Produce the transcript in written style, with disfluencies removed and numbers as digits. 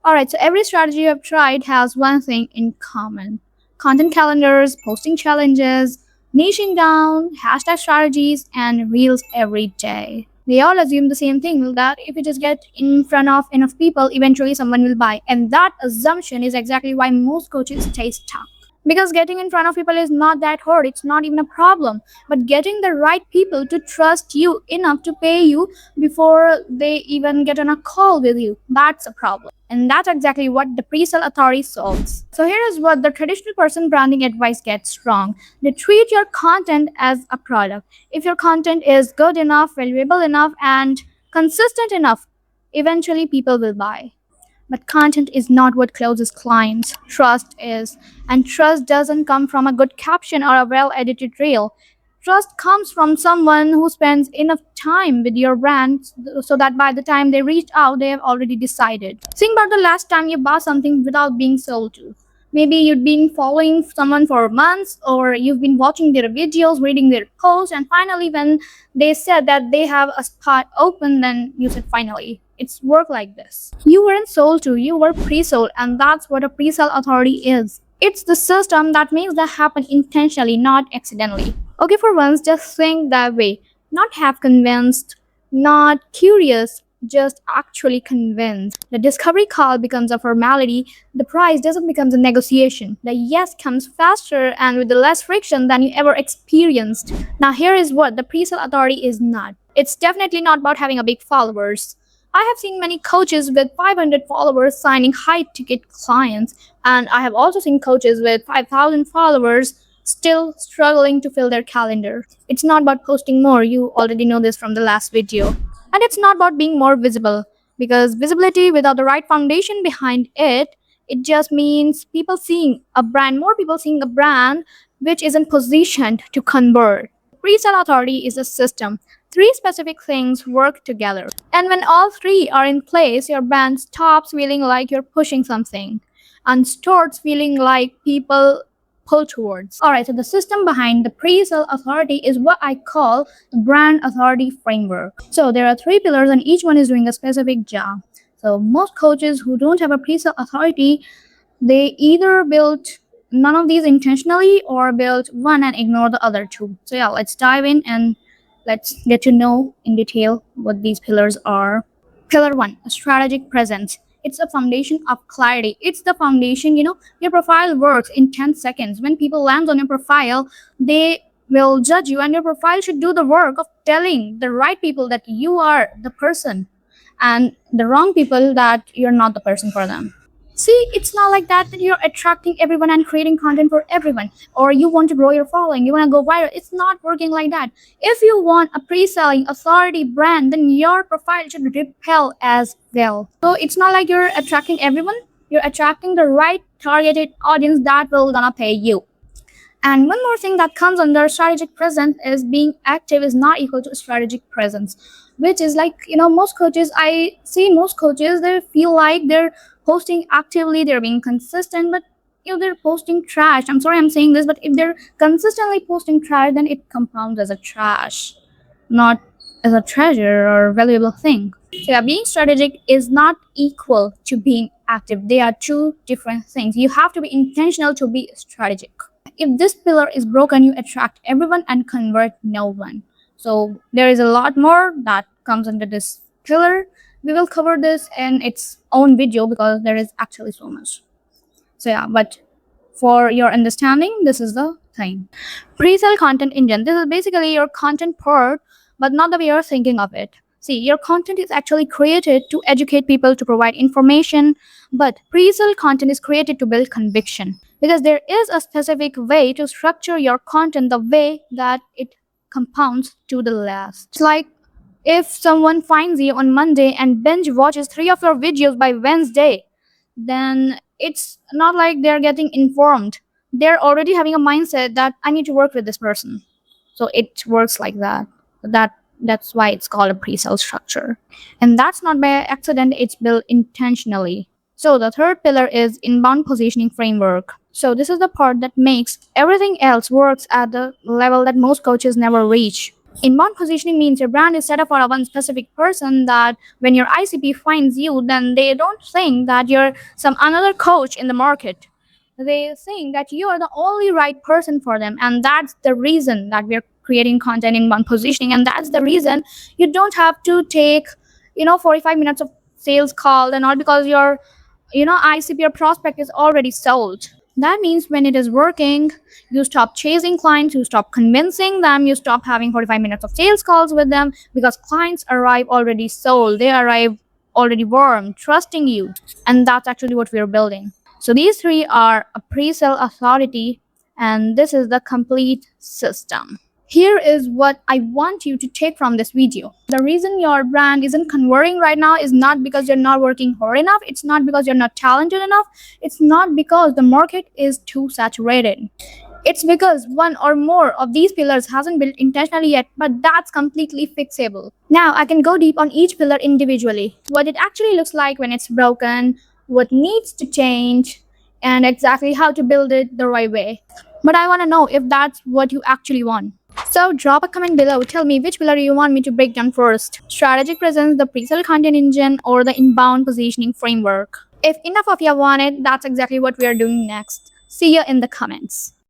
Alright, so every strategy I've tried has one thing in common: content calendars, posting challenges, niching down, hashtag strategies, and reels every day. They all assume the same thing, that if you just get in front of enough people, eventually someone will buy. And that assumption is exactly why most coaches stay stuck. Because getting in front of people is not that hard, it's not even a problem. But getting the right people to trust you enough to pay you before they even get on a call with you, that's a problem. And that's exactly what the pre-sale authority solves. So here is what the traditional person branding advice gets wrong. They treat your content as a product. If your content is good enough, valuable enough, and consistent enough, eventually people will buy. But content is not what closes clients. Trust is. And trust doesn't come from a good caption or a well edited reel. Trust comes from someone who spends enough time with your brand so that by the time they reach out, they have already decided. Think about the last time you bought something without being sold to. Maybe you've been following someone for months, or you've been watching their videos, reading their posts, and finally, when they said that they have a spot open, then you said, finally. It's work like this. You weren't sold to, you were pre sold, and that's what a pre sale authority is. It's the system that makes that happen intentionally, not accidentally. Okay, for once, just think that way. Not half convinced, not curious, just actually convinced. The discovery call becomes a formality, the price doesn't become a negotiation. The yes comes faster and with the less friction than you ever experienced. Now, here is what the pre sale authority is not. It's definitely not about having a big followers. I have seen many coaches with 500 followers signing high ticket clients, and I have also seen coaches with 5,000 followers still struggling to fill their calendar. It's not about posting more, you already know this from the last video. And it's not about being more visible, because visibility without the right foundation behind it, it just means more people seeing a brand which isn't positioned to convert. Pre-sale authority is a system. Three specific things work together. And when all three are in place, your brand stops feeling like you're pushing something and starts feeling like people pull towards. Alright, so the system behind the pre-sale authority is what I call the brand authority framework. So there are three pillars and each one is doing a specific job. So most coaches who don't have a pre-sale authority, they either built none of these intentionally or built one and ignore the other two. So yeah, let's dive in and let's get to know in detail what these pillars are. Pillar 1, a strategic presence. It's a foundation of clarity. It's the foundation, your profile works in 10 seconds. When people land on your profile, they will judge you, and your profile should do the work of telling the right people that you are the person and the wrong people that you're not the person for them. See, it's not like that you're attracting everyone and creating content for everyone, or you want to grow your following, you want to go viral. It's not working like that. If you want a pre-selling authority brand, then your profile should repel as well. So it's not like you're attracting everyone, you're attracting the right targeted audience that will gonna pay you. And one more thing that comes under strategic presence is being active is not equal to strategic presence, which is like, I see most coaches, they feel like they're posting actively, they're being consistent, but they're posting trash. I'm sorry I'm saying this, but if they're consistently posting trash, then it compounds as a trash, not as a treasure or valuable thing. So yeah, being strategic is not equal to being active. They are two different things. You have to be intentional to be strategic. If this pillar is broken, you attract everyone and convert no one. So there is a lot more that comes under this pillar. We will cover this in its own video because there is actually so much. So yeah, but for your understanding, this is the thing. Pre-sale content engine. This is basically your content part, but not the way you're thinking of it. See, your content is actually created to educate people, to provide information, but pre-sale content is created to build conviction, because there is a specific way to structure your content, the way that it compounds to the last. It's like if someone finds you on Monday and binge watches 3 of your videos by Wednesday, then it's not like they're getting informed. They're already having a mindset that I need to work with this person. So it works like that. That's why it's called a pre-sale structure. And that's not by accident, it's built intentionally. So the third pillar is inbound positioning framework. So this is the part that makes everything else works at the level that most coaches never reach. Inbound positioning means your brand is set up for a one specific person, that when your ICP finds you, then they don't think that you're some another coach in the market. They think that you are the only right person for them, and that's the reason that we're creating content inbound positioning, and that's the reason you don't have to take 45 minutes of sales call and all, because your ICP or prospect is already sold. That means when it is working, you stop chasing clients, you stop convincing them, you stop having 45 minutes of sales calls with them, because clients arrive already sold. They arrive already warm, trusting you. And that's actually what we're building. So these three are a pre-sale authority, and this is the complete system. Here is what I want you to take from this video. The reason your brand isn't converting right now is not because you're not working hard enough. It's not because you're not talented enough. It's not because the market is too saturated. It's because one or more of these pillars hasn't built intentionally yet, but that's completely fixable. Now I can go deep on each pillar individually. What it actually looks like when it's broken, what needs to change, and exactly how to build it the right way. But I want to know if that's what you actually want. So drop a comment below. Tell me which pillar you want me to break down first. Strategic presence, the pre-sale content engine, or the inbound positioning framework. If enough of you want it, that's exactly what we are doing next. See you in the comments.